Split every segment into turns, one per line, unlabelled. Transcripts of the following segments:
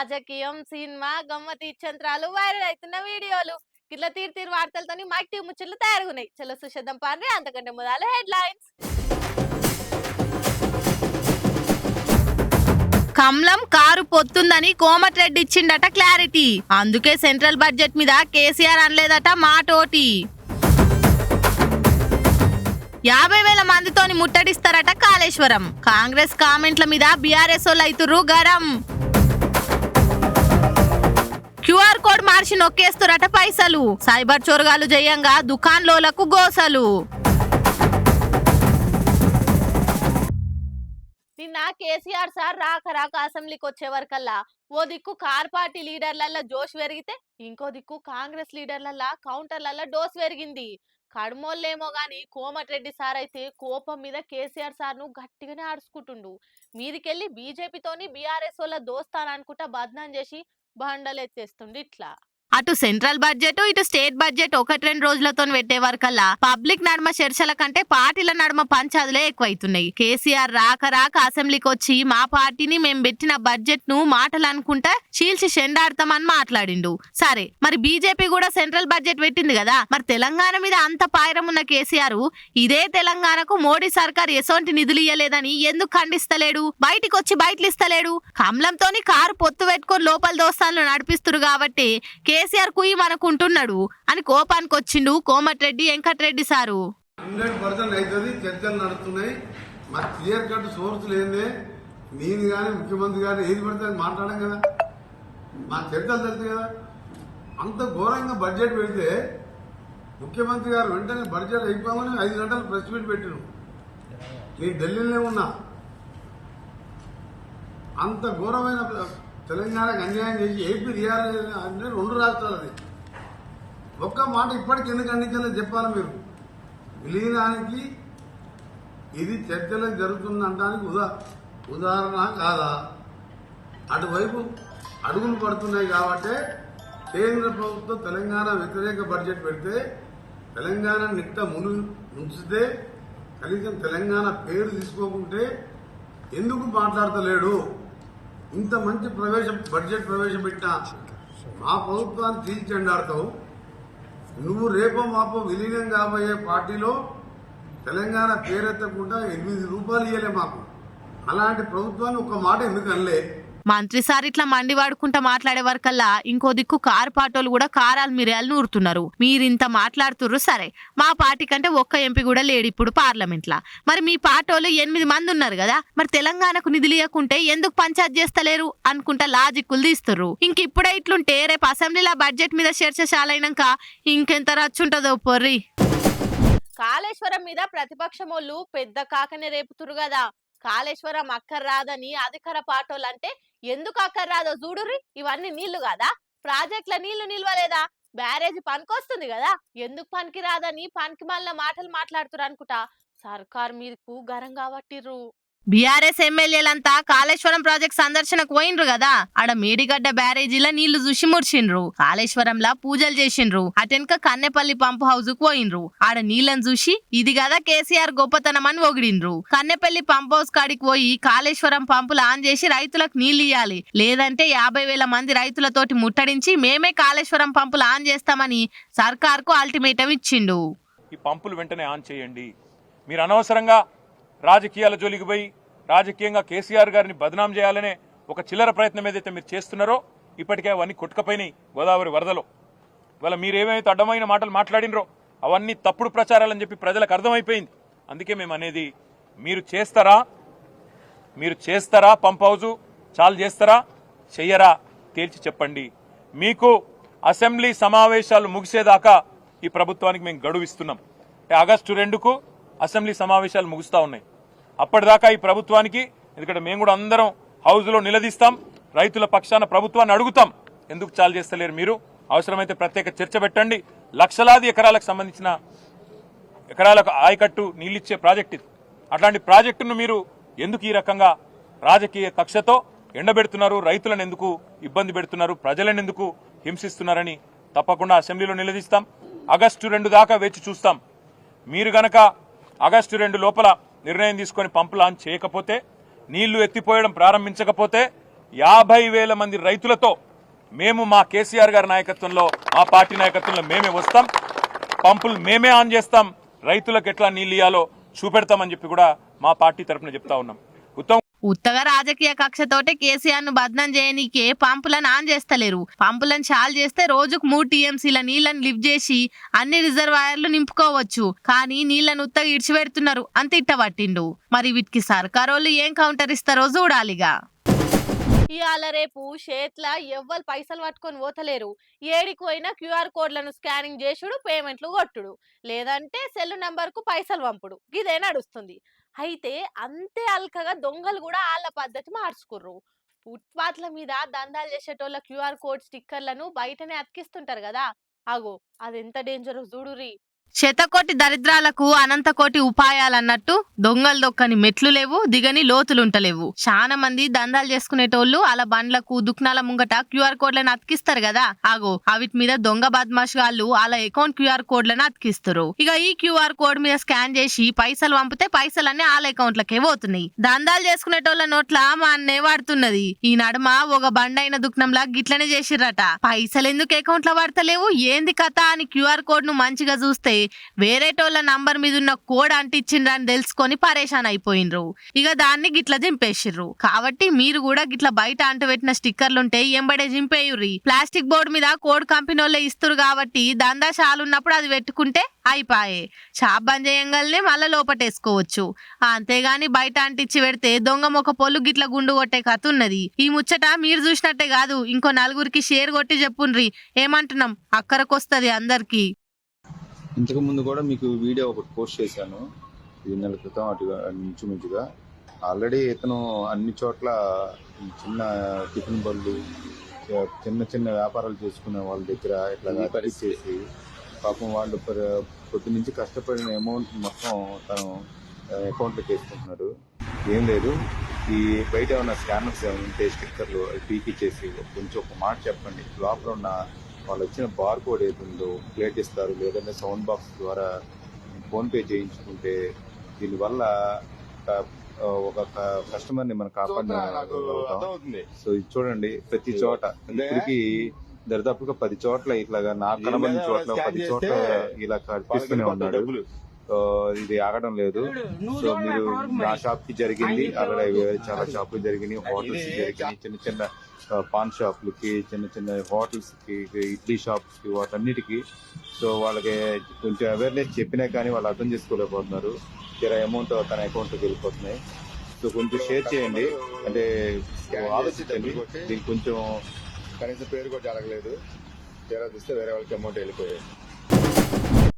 రాజకీయం cinema గమ్మతి ఇచ్చంత్రాలు viral అవుతున్న వీడియోలు ఇట్లా తీరు వార్తలతోని మైక్ టీవీ ముచ్చట్లు తయారుగున్నాయి. చలో సుషేద్దాం పాండ్రి. అంతకంటే మొదలు హెడ్లైన్స్. కమలం కారు పొత్తుందని కోమటిరెడ్డి ఇచ్చిండట క్లారిటీ. అందుకే సెంట్రల్ బడ్జెట్ మీద కేసీఆర్ అనలేదట మాటోటి. 50,000 మందితోని ముట్టడిస్తారట కాళేశ్వరం. కాంగ్రెస్ కామెంట్ల మీద బీఆర్ఎస్ వాళ్ళు అయితుర్రు గరం. క్యూఆర్ కోడ్ మార్చి నొక్కేస్తురట పైసలు. సైబర్ చోరగాలు జయంగా దుకాన్లోలకు గోసలు. నిన్న కేసీఆర్ సార్ రాక అసెంబ్లీకి వచ్చే వరకల్లా ఓ దిక్కు కార్ పార్టీ లీడర్లల్లా జోష్ పెరిగితే ఇంకో దిక్కు కాంగ్రెస్ లీడర్లల్లా కౌంటర్లల్లా డోస్ పెరిగింది. కడుమోళ్ళేమో గాని కోమటిరెడ్డి సార్ అయితే కోపం మీద కేసీఆర్ సార్ ను గట్టిగానే ఆడుచుకుంటుండు. మీదికెళ్ళి బీజేపీతోని బీఆర్ఎస్ వాళ్ళ దోస్తాననుకుంటా బద్నాం చేసి బండలెత్తేస్తుండు. ఇట్లా అటు సెంట్రల్ బడ్జెట్ ఇటు స్టేట్ బడ్జెట్ 1-2 రోజులతో పెట్టే వరకల్లా పబ్లిక్ నడుమ చర్చల కంటే పార్టీల నడుమ పంచాదులే ఎక్కువైతున్నాయి. కేసీఆర్ రాక అసెంబ్లీకి వచ్చి మా పార్టీని మేము పెట్టిన బడ్జెట్ ను మాటలు అనుకుంటా చీల్చి చెండాడతామని మాట్లాడిండు. సరే, మరి బీజేపీ కూడా సెంట్రల్ బడ్జెట్ పెట్టింది కదా, మరి తెలంగాణ మీద అంత పాయరం ఉన్న కేసీఆర్ ఇదే తెలంగాణకు మోడీ సర్కార్ ఎసోంటి నిధులు ఇయ్యలేదని ఎందుకు ఖండిస్తలేడు? బయటికి వచ్చి బయటలు ఇస్తలేడు. కమలంతోని కారు పొత్తు పెట్టుకొని లోపల దోస్తాన్లు నడిపిస్తురు కాబట్టి కేసీఆర్ కుయ్యి మనకుంటున్నాడు అని కోపానికి వచ్చిండు కోమటిరెడ్డి వెంకటరెడ్డి సారు.
100% అవుతుంది. చర్చలు నడుస్తున్నాయి. మా క్లియర్ కట్ సోర్స్ లేదే నేను కానీ ముఖ్యమంత్రి గారు ఏది పడితే అది మాట్లాడడం కదా, మా చర్చలు తెలుసు కదా. అంత ఘోరంగా బడ్జెట్ పెడితే ముఖ్యమంత్రి గారు వెంటనే బడ్జెట్ అయిపోమని 5 గంటలు ప్రెస్ మీట్ పెట్టిను. నేను ఢిల్లీలోనే ఉన్నా. అంత ఘోరమైన తెలంగాణకు అన్యాయం చేసి ఏపీ రియాలి అంటే 2 రాష్ట్రాలది. ఒక్క మాట ఇప్పటికి ఎందుకు ఖండించాలని చెప్పాలి మీరు. విలీనానికి ఇది చర్చలకు జరుగుతుందనడానికి ఉదాహరణ కాదా? అటువైపు అడుగులు పడుతున్నాయి కాబట్టి కేంద్ర ప్రభుత్వం తెలంగాణ వ్యతిరేక బడ్జెట్ పెడితే తెలంగాణ నిట్ట ముంచితే కనీసం తెలంగాణ పేరు తీసుకోకుంటే ఎందుకు మాట్లాడతలేడు? ఇంత మంచి బడ్జెట్ ప్రవేశపెట్టిన మా ప్రభుత్వాన్ని తీర్చెండాడతావు. నువ్వు రేపో మాపో విలీనం కాబోయే పార్టీలో తెలంగాణ పేరెత్తకుండా 8 రూపాయలు ఇయ్యలే మాకు. అలాంటి ప్రభుత్వాన్ని ఒక మాట ఎందుకు అనలే?
మంత్రి సార్ ఇట్లా మండి వాడుకుంటా మాట్లాడే వరకల్లా ఇంకో దిక్కు కారు పాటోలు కూడా కారాలు మిరియాలు నూరుతున్నారు. మీరింత మాట్లాడుతుర్రు సరే, మా పార్టీ కంటే ఒక్క ఎంపీ కూడా లేడు ఇప్పుడు పార్లమెంట్ లా. మరి మీ పార్టీలు 8 మంది ఉన్నారు కదా, మరి తెలంగాణకు నిధులు ఇవ్వకుంటే ఎందుకు పంచాయత్ చేస్తలేరు అనుకుంటా లాజిక్కులు తీస్తుర్రు. ఇంక ఇప్పుడే ఇట్లుంటే రేపు అసెంబ్లీలో బడ్జెట్ మీద చర్చశాలైనాక ఇంకెంత రచ్చుంటదో పొర్రి. కాళేశ్వరం మీద ప్రతిపక్షమోళ్ళు పెద్ద కాకనే రేపుతురు కదా. కాళేశ్వరం అక్కర్రాదని అధికార పాటోలంటే ఎందుకు అక్కర్రాదో చూడుర్రి. ఇవన్నీ నీళ్లు కదా, ప్రాజెక్టుల నీళ్లు నిల్వలేదా? బ్యారేజీ పనికొస్తుంది కదా, ఎందుకు పనికి రాదని పనికి మళ్ళీ మాటలు మాట్లాడుతురు అనుకుంటా సర్కార్ మీదకు గరం కాబట్టిర్రు. బీఆర్ఎస్ ఎమ్మెల్యేలంతా కాళేశ్వరం ప్రాజెక్ట్ సందర్శనకు పోయిండ్రు కదా, ఆడ మేడిగడ్డ బ్యారేజీలో నీళ్లు చూసి ముడిచిండ్రు. కాళేశ్వరంలా పూజలు చేసిండ్రు. అటెనక కన్నెపల్లి పంప్ హౌస్ కు పోయిండ్రు. ఆడ నీళ్లను చూసి ఇది కదా కేసీఆర్ గొప్పతనం అని ఒగిడిండ్రు. కన్నెపల్లి పంప్ హౌస్ కాడికి పోయి కాళేశ్వరం పంపులు ఆన్ చేసి రైతులకు నీళ్లు ఇయ్యాలి, లేదంటే 50,000 మంది రైతులతోటి ముట్టడించి మేమే కాళేశ్వరం పంపులు ఆన్ చేస్తామని సర్కార్ కు అల్టిమేటం ఇచ్చిండు.
ఈ పంపులు వెంటనే ఆన్ చేయండి. మీరు అనవసరంగా రాజకీయాల జోలికి పోయి రాజకీయంగా కేసీఆర్ గారిని బదనాం చేయాలనే ఒక చిల్లర ప్రయత్నం ఏదైతే మీరు చేస్తున్నారో ఇప్పటికే అవన్నీ కొట్టుకపోయినాయి గోదావరి వరదలో. ఇవాళ మీరేమైతే అడ్డమైన మాటలు మాట్లాడినరో అవన్నీ తప్పుడు ప్రచారాలని చెప్పి ప్రజలకు అర్థమైపోయింది. అందుకే మేము అనేది, మీరు చేస్తారా పంప్ హౌజు చాలు చేస్తారా చెయ్యరా తేల్చి చెప్పండి. మీకు అసెంబ్లీ సమావేశాలు ముగిసేదాకా ఈ ప్రభుత్వానికి మేము గడువు ఇస్తున్నాం. ఆగస్టు 2కు అసెంబ్లీ సమావేశాలు ముగుస్తా ఉన్నాయి. అప్పటిదాకా ఈ ప్రభుత్వానికి, ఎందుకంటే మేము కూడా అందరం హౌజ్లో నిలదీస్తాం, రైతుల పక్షాన ప్రభుత్వాన్ని అడుగుతాం, ఎందుకు చాలు చేస్తలేరు మీరు? అవసరమైతే ప్రత్యేక చర్చ పెట్టండి. లక్షలాది ఎకరాలకు సంబంధించిన ఎకరాలకు ఆయకట్టు నీళ్ళిచ్చే ప్రాజెక్ట్ ఇది. అట్లాంటి ప్రాజెక్టును మీరు ఎందుకు ఈ రకంగా రాజకీయ కక్షతో ఎండబెడుతున్నారు? రైతులను ఎందుకు ఇబ్బంది పెడుతున్నారు? ప్రజలను ఎందుకు హింసిస్తున్నారని తప్పకుండా అసెంబ్లీలో నిలదీస్తాం. ఆగస్టు 2 దాకా వేచి చూస్తాం. మీరు గనక ఆగస్టు 2 లోపల నిర్ణయం తీసుకొని పంపులు ఆన్ చేయకపోతే, నీళ్లు ఎత్తిపోయడం ప్రారంభించకపోతే 50,000 మంది రైతులతో మేము మా కేసీఆర్ గారి నాయకత్వంలో మా పార్టీ నాయకత్వంలో మేమే వస్తాం, పంపులు మేమే ఆన్ చేస్తాం, రైతులకు ఎట్లా నీళ్ళు ఇయ్యాలో చూపెడతామని చెప్పి కూడా మా పార్టీ తరఫున చెప్తా ఉన్నాం.
ఉత్తగా రాజకీయ కక్షతోటే కేసీఆర్ ను బద్నం చేయనీకే పంపులను ఆన్ చేస్తలేరు. పంపులను చాలు చేస్తే రోజుకు 3 టీఎంసీల నీళ్లను లిఫ్ట్ చేసి అన్ని రిజర్వాయర్లు నింపుకోవచ్చు. కానీ నీళ్లను ఉత్తగా ఇడిచిపెడుతున్నారు అంత ఇట్టబట్టిండు. మరి వీటికి సర్కారోళ్ళు ఏం కౌంటర్ ఇస్తారో చూడాలిగా. ఇవాళ రేపు చేట్ల ఎవ్వరు పైసలు పట్టుకొని పోతలేరు. ఏడికి పోయినా క్యూఆర్ కోడ్లను స్కానింగ్ చేసుడు, పేమెంట్లు కొట్టుడు, లేదంటే సెల్ నంబర్ కు పైసలు పంపుడు, ఇదే నడుస్తుంది. అయితే అంతే అల్కగా దొంగలు కూడా వాళ్ళ పద్ధతి మార్చుకుర్రు. ఫుట్పాత్ల మీద దందాలు చేసేటోళ్ళ క్యూఆర్ కోడ్ స్టిక్కర్లను బయటనే అతికిస్తుంటారు కదా, అగో అదెంత డేంజర్ చూడురి. శతకోటి దరిద్రాలకు అనంతకోటి ఉపాయాలన్నట్టు దొంగలు దొక్కని మెట్లు లేవు, దిగని లోతులుంటలేవు. చాలా మంది దందాలు చేసుకునేటోళ్ళు అలా బండ్లకు దుకాణాల ముంగట క్యూఆర్ కోడ్లను అతికిస్తారు కదా, ఆగో అవిటి మీద దొంగ బద్మాష్ గాళ్ళు అలా అకౌంట్ క్యూఆర్ కోడ్లను అతికిస్తారు. ఇక ఈ క్యూఆర్ కోడ్ మీద స్కాన్ చేసి పైసలు పంపితే పైసలన్నీ వాళ్ళ అకౌంట్లకే పోతున్నాయి. దందాలు చేసుకునేటోళ్ళ నోట్ల మా అన్నే వాడుతున్నది. ఈ నడుమ ఒక బండైన దుకాణంలా గిట్లనే చేసిర్రట. పైసలు ఎందుకు అకౌంట్ లో పడతలేవు, ఏంది కథ అని క్యూఆర్ కోడ్ ను మంచిగా చూస్తే వేరేటోళ్ళ నంబర్ మీద ఉన్న కోడ్ అంటిచ్చిండ్రు అని తెలుసుకొని పరేషాన్ అయిపోయినరు. ఇక దాన్ని గిట్ల జింపేసిర్రు. కాబట్టి మీరు కూడా గిట్ల బయట అంటుపెట్టిన స్టిక్కర్లుంటే ఎంబడే జింపేయుర్రి. ప్లాస్టిక్ బోర్డు మీద కోడ్ కంపెనీ వాళ్ళే ఇస్తురు కాబట్టి దందా చాలున్నప్పుడు అది పెట్టుకుంటే అయిపాయే. షాప్ బంద్ చేయంగానే మళ్ళా లోపటేసుకోవచ్చు. అంతేగాని బయట అంటించి పెడితే దొంగ మొక్క పొల్లు గిట్ల గుండు కొట్టే కథ ఉన్నది. ఈ ముచ్చట మీరు చూసినట్టే కాదు, ఇంకో 4గురికి షేర్ కొట్టి చెప్పుండ్రి. ఏమంటున్నాం, అక్కరకొస్తది అందరికి.
ఇంతకు ముందు కూడా మీకు వీడియో ఒకటి పోస్ట్ చేశాను, 2 నెలల క్రితం అటుగా ఇంచుమించుగా. ఆల్రెడీ ఇతను అన్ని చోట్ల చిన్న టిఫిన్ బళ్ళు, చిన్న చిన్న వ్యాపారాలు చేసుకునే వాళ్ళ దగ్గర ఇట్లా చేసి పాపం వాళ్ళు పొద్దు నుంచి కష్టపడిన అమౌంట్ మొత్తం తను అకౌంట్లోకి వేసుకుంటున్నాడు. ఏం లేదు, ఈ బయట ఉన్న స్కానర్స్ ఏమైనా ఉంటే స్టిక్కర్లు అవి పీకిచ్చేసి కొంచెం ఒక మాట చెప్పండి. లోపల ఉన్న వాళ్ళు వచ్చిన బార్ కోడ్ ఏతుందో ప్లేట్ ఇస్తారు, లేదంటే సౌండ్ బాక్స్ ద్వారా ఫోన్పే చేయించుకుంటే దీనివల్ల ఒక కస్టమర్ని మనం కాపాడుతుంది. సో ఇది చూడండి, ప్రతి చోట ఇప్పటికి దరిదాపుగా 10 చోట్ల ఇట్లాగా నాకు కనబడిన చోట్ల 10 చోట్ల ఇలా కనిపిస్తూనే ఉన్నాడు. ఇది ఆగడం లేదు. సో మీరు నా షాప్ కి జరిగింది, అలాగే చాలా షాపులు జరిగినాయి, హోటల్స్ జరిగినాయి, చిన్న చిన్న పాన్ షాపులకి, చిన్న చిన్న హోటల్స్ కి, ఇడ్లీ షాప్స్ కి, వాటన్నిటికీ. సో వాళ్ళకి కొంచెం అవేర్నెస్ చెప్పినా కానీ వాళ్ళు అర్థం చేసుకోలేకపోతున్నారు. అమౌంట్ తన అకౌంట్లోకి వెళ్ళిపోతున్నాయి. సో కొంచెం షేర్ చేయండి, అంటే ఆలోచించండి. దీనికి కొంచెం కనీసం పేరు కూడా జరగలేదు, తీరా చూస్తే వేరే వాళ్ళకి అమౌంట్ వెళ్ళిపోయాయి.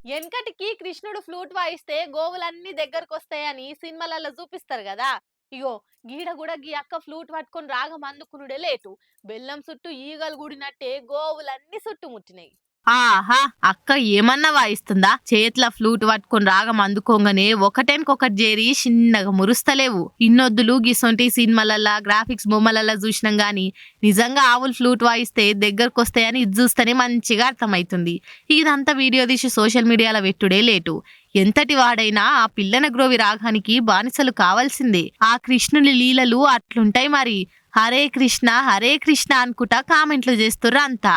వెనకటికి కృష్ణుడు ఫ్లూట్ వాయిస్తే గోవులన్నీ దగ్గరకు వస్తాయని సినిమాలలో చూపిస్తారు కదా, ఇగో గీడ కూడా గీ అక్క ఫ్లూట్ పట్టుకొని రాగం అందుకునుడే లేటు. బెల్లం చుట్టూ ఈగలు గుడినట్టే గోవులన్నీ చుట్టుముట్టినాయి. ఆహా, అక్క ఏమన్నా వాయిస్తుందా? చేతిలో ఫ్లూట్ పట్టుకొని రాగం అందుకోగానే ఒకటేనకొకటి చేరి చిన్నగా మురుస్తలేవు. ఇన్నొద్దులు గిసొంటి సినిమాలల్లా గ్రాఫిక్స్ బొమ్మలల్లా చూసినాం గాని నిజంగా ఆవులు ఫ్లూట్ వాయిస్తే దగ్గరకు వస్తాయని ఇది చూస్తేనే మంచిగా అర్థమైతుంది. ఇదంతా వీడియో తీసి సోషల్ మీడియాలో పెట్టుడే లేటు. ఎంతటి వాడైనా ఆ పిల్లన గ్రోవి రాగానికి బానిసలు కావాల్సిందే. ఆ కృష్ణుని లీలలు అట్లుంటాయి మరి. హరే కృష్ణ అనుకుంటా కామెంట్లు చేస్తుర్రు అంతా.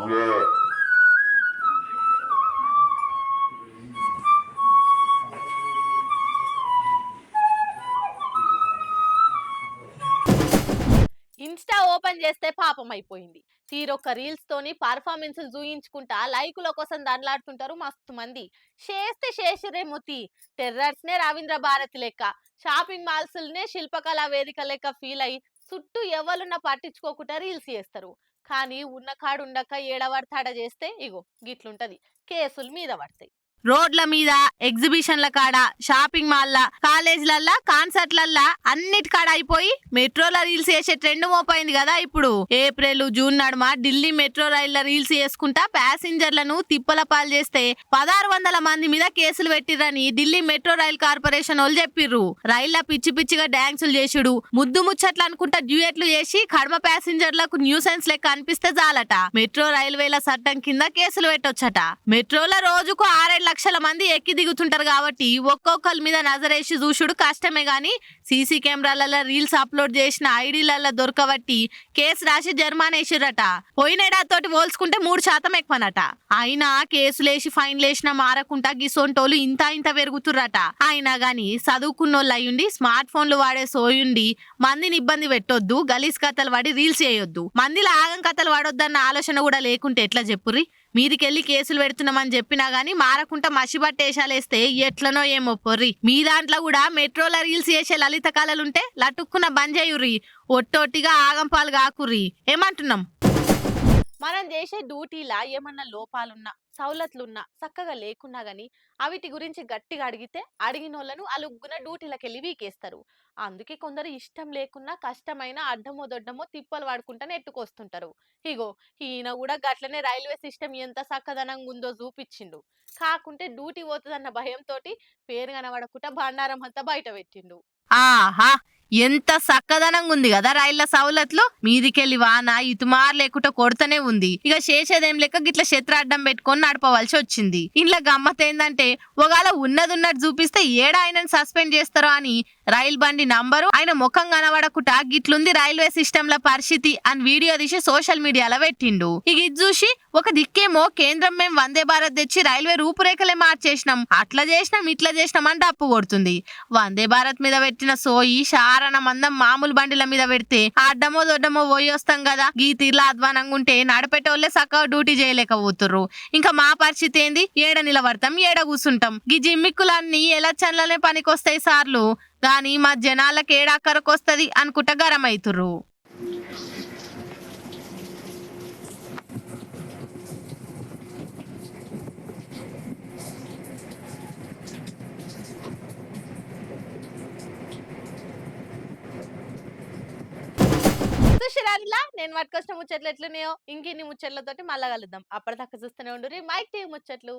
Yeah.
పని చేస్తే పాపం అయిపోయింది. తీరొక్క రీల్స్ తోని పర్ఫార్మెన్స్ చూయించుకుంటా లైకుల కోసం దండలాడుతుంటారు మస్తు మంది. చేస్తే శేషరేమోతి టెర్రర్స్ నే రవీంద్ర భారతి లెక్క, షాపింగ్ మాల్స్ నే శిల్పకళా వేదిక లెక్క ఫీల్ అయి చుట్టూ ఎవరున్నా పట్టించుకోకుండా రీల్స్ చేస్తారు. కానీ ఉన్న కాడు ఉండక ఏడవడతాడ చేస్తే ఇగో గిట్లుంటది, కేసులు మీద పడతాయి. రోడ్ల మీద, ఎగ్జిబిషన్ల కాడ, షాపింగ్ మాల్ల, కాలేజీలల్లా, కాన్సర్ట్లల్లా అన్నిటి కాడ అయిపోయి మెట్రోల రీల్స్ చేసే ట్రెండ్ మోపైంది కదా ఇప్పుడు. ఏప్రిల్, జూన్ నడుమ ఢిల్లీ మెట్రో రైళ్ల రీల్స్ చేసుకుంటా ప్యాసింజర్లను తిప్పల పాలు చేస్తే 1600 మంది మీద కేసులు పెట్టిర్రని ఢిల్లీ మెట్రో రైల్ కార్పొరేషన్ వాళ్ళు చెప్పిర్రు. రైళ్ల పిచ్చి పిచ్చిగా డాన్సులు చేసుడు, ముద్దు ముచ్చట్లు అనుకుంటా డ్యూయెట్లు చేసి కడమ ప్యాసింజర్లకు న్యూసెన్స్ లెక్క అనిపిస్తే చాలట మెట్రో రైల్వేల చట్టం కింద కేసులు పెట్టొచ్చట. మెట్రోల రోజుకు 6-7 లక్షల మంది ఎక్కి దిగుతుంటారు కాబట్టి ఒక్కొక్కరి మీద నజరేసి చూసుడు కష్టమే గాని సీసీ కెమెరాలలో రీల్స్ అప్లోడ్ చేసిన ఐడీలలో దొరకబట్టి కేసు రాసి జరిమానా వేసిరట. పోయినేడాతోటి పోల్చుకుంటే 3% ఎక్కువనట. అయినా కేసులేసి ఫైన్లేసినా మారకుండా గిసోంటోలు ఇంత పెరుగుతుర్రట. అయినా గాని చదువుకున్నోళ్ళు అయ్యుండి స్మార్ట్ ఫోన్లు వాడే సోయుండి మందిని ఇబ్బంది పెట్టొద్దు, గలీజ్ కథలు పడి రీల్స్ చేయొద్దు, మందిలో ఆగం కథలు పడొద్దన్న ఆలోచన కూడా లేకుంటే ఎట్లా చెప్పుర్రి. మీదికెళ్ళి కేసులు పెడుతున్నామని చెప్పినా గానీ మారకుంటా మసిబట్టేసాలేస్తే ఎట్లనో ఏమో పొర్రి. మీ దాంట్లో కూడా మెట్రోల రీల్స్ చేసే లలిత కళలుంటే లటుక్కున బంద్ చేయుర్రి, ఒట్టొట్టిగా ఆగంపాలు కాకుర్రి. ఏమంటున్నాం? మనం చేసే డ్యూటీలా ఏమన్నా లోపాలున్నా, సౌలతులున్నా, చక్కగా లేకున్నా గానీ అవిటి గురించి గట్టిగా అడిగితే అడిగినోళ్లను అలుగ్గున డ్యూటీలకెళ్ళి వీకేస్తారు. అందుకే కొందరు ఇష్టం లేకున్నా కష్టమైన అడ్డమో దొడ్డమో తిప్పలు పడుకుంటా నెట్టుకొస్తుంటారు. ఇగో ఈయన కూడా గట్లనే రైల్వే సిస్టమ్ ఎంత చక్కదనంగా ఉందో చూపించిండు. కాకుంటే డ్యూటీ పోతుందన్న భయంతో పేరు కనబడకుండా బండారం అంతా బయట పెట్టిండు. ఆహా, ఎంత చక్కదనంగా ఉంది కదా రైళ్ల సౌలతులు. మీదికెళ్ళి వాన ఇటుమార్ లేకుండా కొడుతూనే ఉంది. ఇక చేసేదేం లెక్క గిట్ల శత్రు అడ్డం పెట్టుకొని నడపవలసి వచ్చింది. ఇంట్లో గమ్మత్ ఏందంటే ఒకవేళ ఉన్నట్టు చూపిస్తే ఏడా ఆయనను సస్పెండ్ చేస్తారో అని రైలు బండి నంబరు, ఆయన ముఖం కనబడకుండా గిట్లుంది రైల్వే సిస్టమ్ ల పరిస్థితి అని వీడియో తీసి సోషల్ మీడియాలో పెట్టిండు. ఇక ఇది చూసి ఒక దిక్కేమో కేంద్రం మేము వందే భారత్ తెచ్చి రైల్వే రూపురేఖలే మార్చేసినాం, అట్లా చేసినాం ఇట్లా చేసినాం అంటే అప్పు కొడుతుంది. వందే భారత్ మీద పెట్టిన సోయి శారణ మందం మామూలు బండిల మీద పెడితే అడ్డమో దొడ్డమో పోయి వస్తాం కదా. గీ తీర్లా అధ్వానంగా ఉంటే నడిపేటోళ్లే చక్కగా డ్యూటీ చేయలేకపోతుర్రు. ఇంకా మా పరిస్థితి ఏంది? ఏడ నిలబడతాం, ఏడ కూర్చుంటాం. గీ జిమ్మిక్కులన్నీ ఎలక్షన్లనే పనికొస్తాయి సార్లు గాని మా జనాలకు ఏడాకరకొస్తది అనుకుంటా గరం అవుతుర్రు. చూసిరారిలా నేను పట్టుకొచ్చిన ముచ్చట్లు ఎట్లున్నాయో. ఇంకిన్ని ముచ్చట్లతోటి మళ్ళా కలుద్దాం. అప్పటిదాకా చూస్తూనే ఉండుర్రి మైక్ టీవీ ముచ్చట్లు.